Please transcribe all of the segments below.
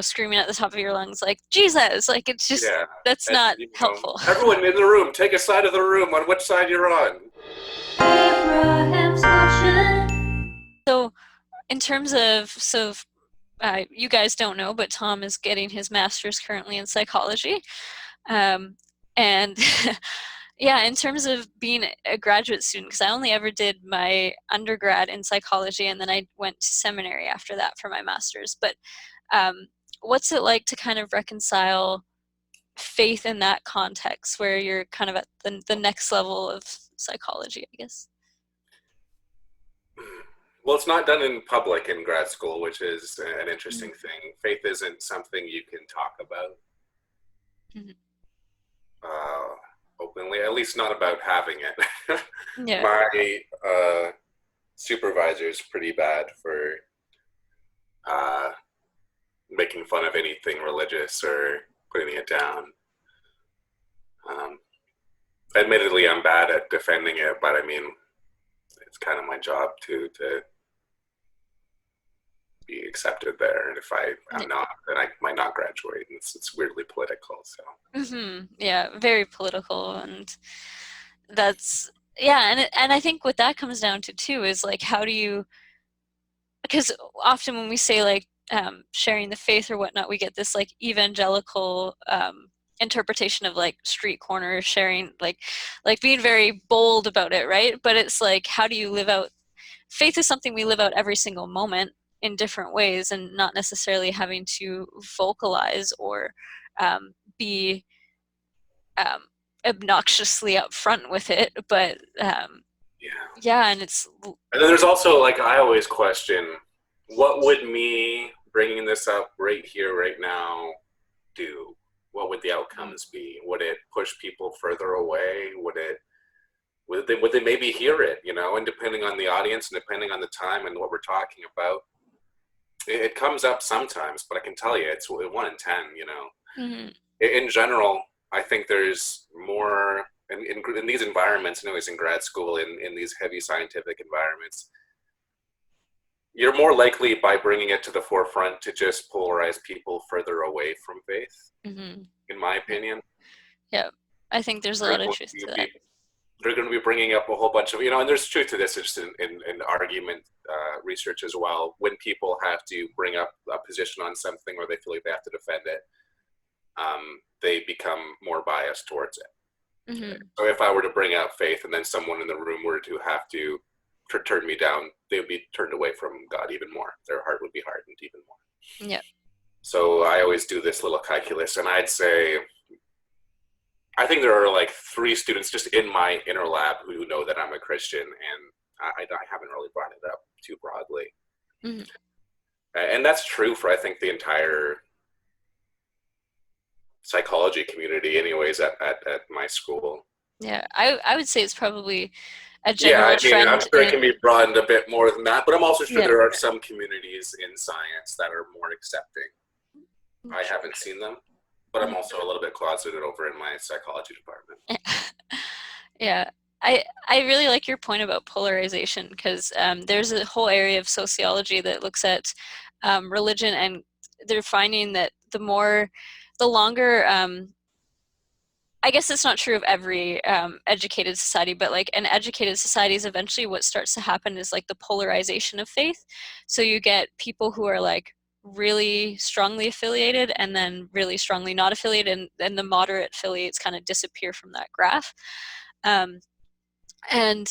screaming at the top of your lungs like Jesus, like it's just that's and, not helpful. everyone in the room, take a side of the room on which side you're on. Abraham's watching. So in terms of you guys don't know, but Tom is getting his master's currently in psychology. And yeah, in terms of being a graduate student, because I only ever did my undergrad in psychology, and then I went to seminary after that for my master's. But what's it like to kind of reconcile faith in that context where you're kind of at the next level of psychology, I guess? Well, it's not done in public in grad school, which is an interesting thing. Faith isn't something you can talk about openly, at least not about having it. Yeah. My supervisor is pretty bad for making fun of anything religious or putting it down. Admittedly, I'm bad at defending it, but I mean, it's kind of my job to be accepted there, and if I'm not, then I might not graduate. And it's weirdly political, so. Yeah, very political, and that's and I think what that comes down to too is like how do you, because often when we say like sharing the faith or whatnot, we get this like evangelical interpretation of like street corner sharing, like being very bold about it, right? But it's like, how do you live out faith is something we live out every single moment in different ways, and not necessarily having to vocalize or be obnoxiously upfront with it, but and it's. And then there's also, like, I always question, what would me bringing this up right here, right now, do? What would the outcomes be? Would it push people further away? Would they maybe hear it, and depending on the audience and depending on the time and what we're talking about, it comes up sometimes, but I can tell you it's 1 in 10, In general, I think there's more in these environments, anyways, in grad school, in these heavy scientific environments, you're more likely by bringing it to the forefront to just polarize people further away from faith, in my opinion. Yeah, I think there's a lot of truth to that. They're going to be bringing up a whole bunch of, and there's truth to this just in argument research as well. When people have to bring up a position on something or they feel like they have to defend it, they become more biased towards it. So if I were to bring out faith and then someone in the room were to have to turn me down, they would be turned away from God even more. Their heart would be hardened even more. Yeah. So I always do this little calculus, and I'd say, I think there are like 3 students just in my inner lab who know that I'm a Christian, and I haven't really brought it up too broadly. And that's true for, I think, the entire psychology community anyways at my school. Yeah, I would say it's probably a general trend. I'm sure it can be broadened a bit more than that, but I'm also sure there are some communities in science that are more accepting. I haven't seen them, but I'm also a little bit closeted over in my psychology department. Yeah, I really like your point about polarization, because there's a whole area of sociology that looks at religion, and they're finding that the longer, I guess it's not true of every educated society, but like an educated society is eventually what starts to happen is like the polarization of faith. So you get people who are like really strongly affiliated and then really strongly not affiliated, and the moderate affiliates kind of disappear from that graph. And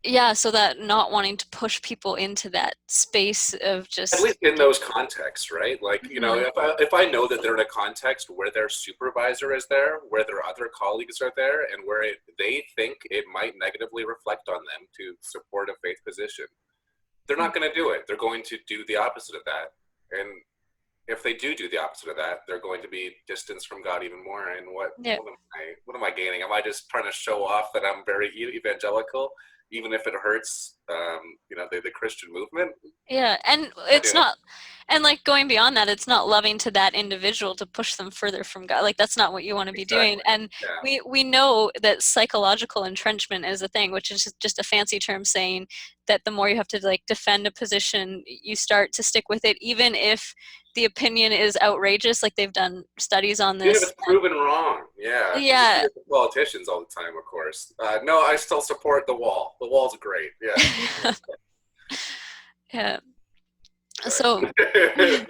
yeah, so that not wanting to push people into that space of just, at least in those contexts, right? Like, if I know that they're in a context where their supervisor is there, where their other colleagues are there, and where they think it might negatively reflect on them to support a faith position, they're not going to do it. They're going to do the opposite of that. And if they do the opposite of that, they're going to be distanced from God even more. And what am I gaining? Am I just trying to show off that I'm very evangelical? even if it hurts, the Christian movement. Yeah, and it's not, and like going beyond that, it's not loving to that individual to push them further from God. Like that's not what you want to be doing. Exactly. And Yeah. we know that psychological entrenchment is a thing, which is just a fancy term saying that the more you have to like defend a position, you start to stick with it, even if the opinion is outrageous. Like they've done studies on Even if this. it's proven wrong, yeah. You see Yeah. it with politicians all the time, of course. No, I still support the wall. The wall's great. Yeah. Yeah. So Sorry.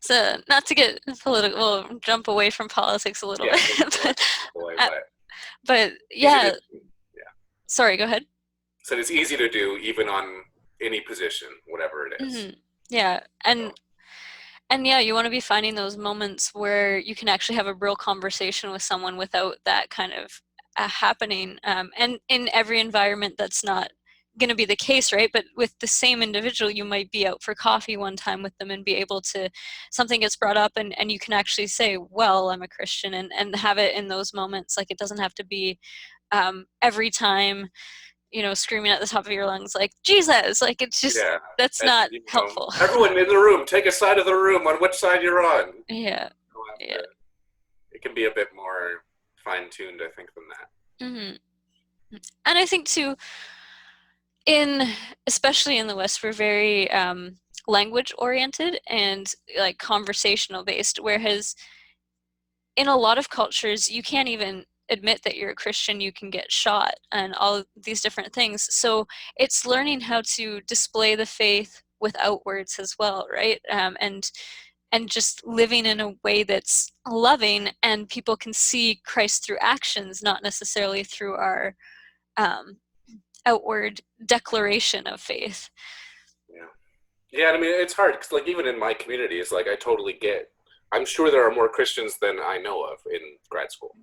so not to get political, we'll jump away from politics a little Yeah, bit, uh, but but easy to yeah, yeah. sorry, go ahead. So it's easy to do even on any position, whatever it is. Yeah, So, and yeah, you want to be finding those moments where you can actually have a real conversation with someone without that kind of happening. And in every environment, that's not going to be the case, right? But with the same individual, you might be out for coffee one time with them and be able to, something gets brought up and you can actually say, well, I'm a Christian, and have it in those moments. Like it doesn't have to be every time, screaming at the top of your lungs, like, Jesus, like it's just, yeah. that's And, not helpful. everyone in the room, take a side of the room on which side you're on. Yeah. Yeah. It can be a bit more fine tuned, I think, than that. hmm And I think too, in especially in the West, we're very language oriented and like conversational based, whereas in a lot of cultures, you can't even admit that you're a Christian, you can get shot and all these different things. So it's learning how to display the faith without words as well, right? And just living in a way that's loving and people can see Christ through actions, not necessarily through our um, outward declaration of faith. Yeah. Yeah, I mean, it's hard because, like, even in my community, it's like I totally get. I'm sure there are more Christians than I know of in grad school,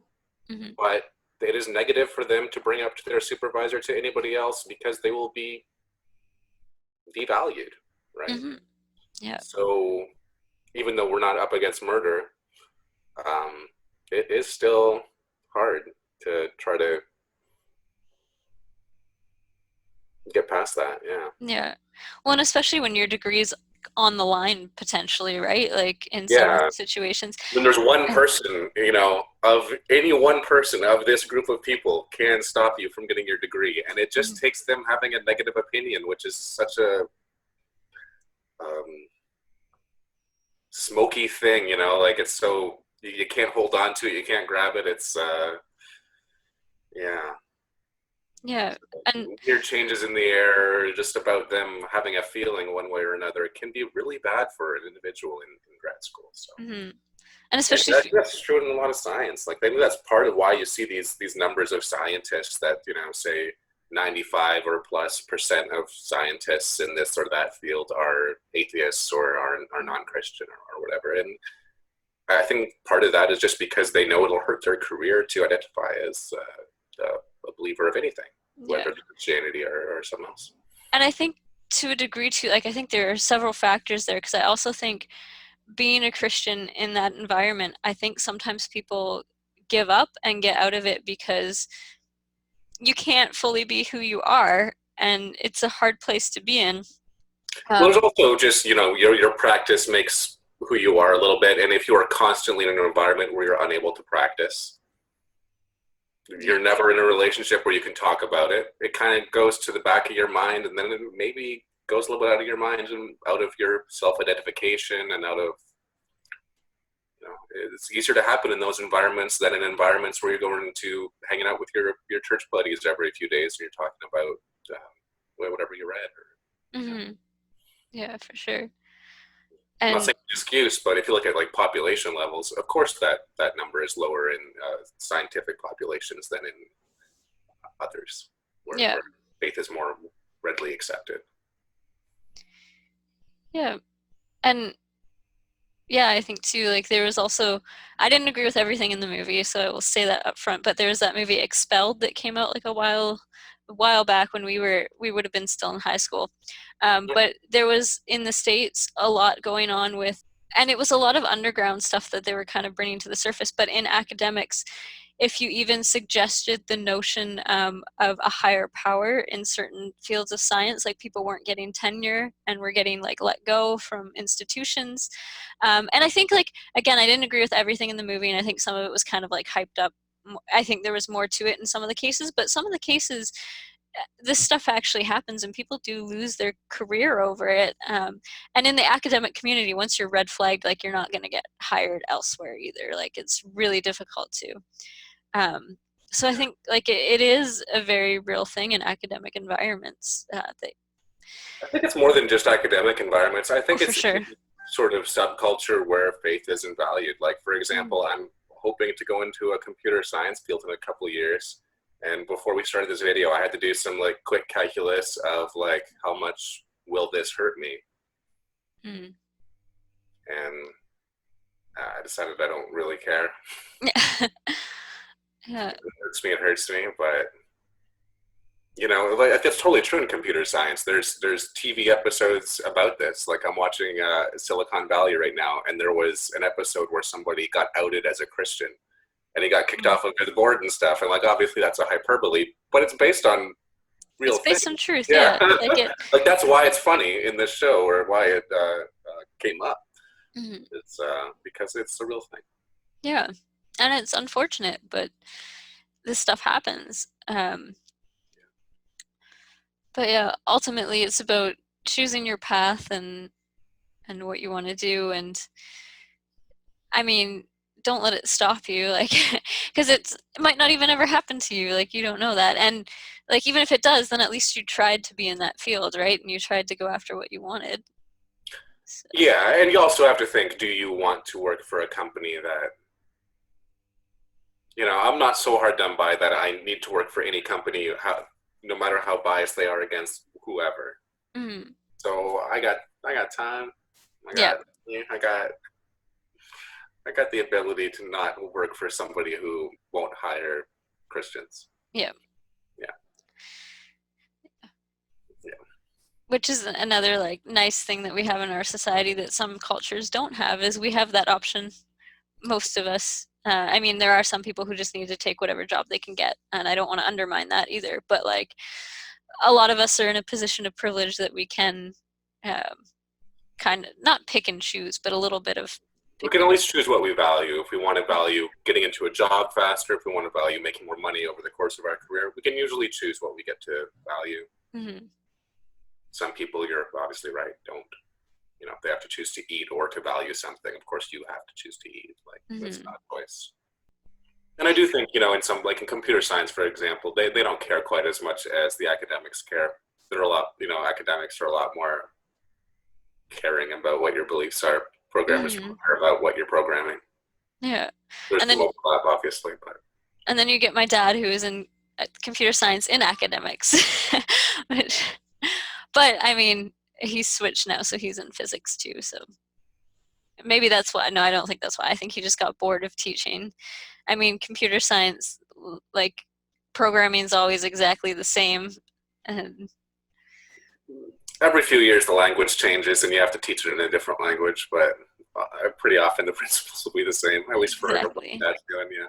Mm-hmm. but it is negative for them to bring up to their supervisor to anybody else because they will be devalued, right? Mm-hmm. Yeah. So even though we're not up against murder, um, it is still hard to try to get past that. Yeah. Yeah. Well, and especially when your degree's on the line potentially, right? Like in some Yeah. situations. When there's one And person, of any one person of this group of people can stop you from getting your degree, and it just Mhm. takes them having a negative opinion, which is such a um, smoky thing, like it's so you can't hold on to it, you can't grab it. It's yeah, Yeah. And weird changes in the air, just about them having a feeling one way or another. It can be really bad for an individual in grad school. So. mhm. And And especially if that's true in a lot of science. Like, I think that's part of why you see these numbers of scientists that say 95 or plus percent of scientists in this or that field are atheists or are non-Christian or whatever. And I think part of that is just because they know it'll hurt their career to identify as a believer of anything, yeah. whether it's Christianity or something else. And I think to a degree too, like I think there are several factors there because I also think being a Christian in that environment, I think sometimes people give up and get out of it because you can't fully be who you are, and it's a hard place to be in. Well, there's Um, also just your practice makes who you are a little bit, and if you are constantly in an environment where you're unable to practice, yeah, you're never in a relationship where you can talk about it. It kind of goes to the back of your mind, and then it maybe goes a little bit out of your mind and out of your self-identification and out of it's easier to happen in those environments than in environments where you're going to hanging out with your church buddies every few days and you're talking about whatever you read. hmm yeah, for sure. I'm not And saying excuse, but if you look at like population levels, of course that number is lower in scientific populations than in others, yeah, where faith is more readily accepted. yeah, and yeah, I think too, like there was also, I didn't agree with everything in the movie, so I will say that up front, but there was that movie Expelled that came out like a while back when we would have been still in high school. But there was in the States a lot going on with, and it was a lot of underground stuff that they were kind of bringing to the surface, but in academics, if you even suggested the notion of a higher power in certain fields of science, like people weren't getting tenure and were getting like let go from institutions. And I think like, again, I didn't agree with everything in the movie, and I think some of it was kind of like hyped up. I think there was more to it in some of the cases, but some of the cases, this stuff actually happens and people do lose their career over it. And in the academic community, once you're red flagged, like you're not going to get hired elsewhere either. Like it's really difficult to. Um, so I think like it is a very real thing in academic environments. I think it's more than just academic environments. I Oh, think for it's sure. sort of subculture where faith isn't valued. Like, for Mm. example, I'm hoping to go into a computer science field in a couple of years. And before we started this video, I had to do some like quick calculus of like how much will this hurt me, Mm. and I decided I don't really care. Yeah. It hurts me, but you know, like that's totally true in computer science. There's TV episodes about this. Like I'm watching Silicon Valley right now, and there was an episode where somebody got outed as a Christian, and he got kicked Mm. off of the board and stuff. And like obviously that's a hyperbole, but it's based on real It's based on things. truth. Yeah, Yeah. Like it. like that's why it's funny in this show, or why it came up. Mhm. It's because it's a real thing. Yeah. And it's unfortunate, but this stuff happens. But yeah, ultimately it's about choosing your path and what you want to do. And I mean, don't let it stop you, like, because it might not even ever happen to you. Like, you don't know that. And like, even if it does, then at least you tried to be in that field, right? And you tried to go after what you wanted. So, Yeah, and you also have to think: do you want to work for a company that you know, I'm not so hard done by that I need to work for any company, how, no matter how biased they are against whoever. mm, So I got time. I yeah, got yeah, I got the ability to not work for somebody who won't hire Christians. yeah. Yeah, yeah. Which is another like nice thing that we have in our society that some cultures don't have, is we have that option. Most of us. I mean, there are some people who just need to take whatever job they can get, and I don't want to undermine that either. But like, a lot of us are in a position of privilege that we can um, kind of not pick and choose, but a little bit of We pick can and always choose what we value. If we want to value getting into a job faster, if we want to value making more money over the course of our career, we can usually choose what we get to value. mm-hmm. Some people, you're obviously right, don't. You know, if they have to choose to eat or to value something, of course you have to choose to eat. Like that's Mm-hmm. not a choice. And I do think, you know, in some like in computer science, for example, they don't care quite as much as the academics care. They're a lot, you know, academics are a lot more caring about what your beliefs are. Programmers Mm-hmm. don't care about what you're programming. Yeah, There's and some then overlap, obviously, but you get my dad who is in computer science in academics, which, but I mean, he's switched now, so he's in physics too. So maybe that's why. No, I don't think that's why. I think he just got bored of teaching. I mean, computer science, like programming is always exactly the same. And every few years the language changes and you have to teach it in a different language. But pretty often the principles will be the same, at least for what exactly. that's doing. Yeah.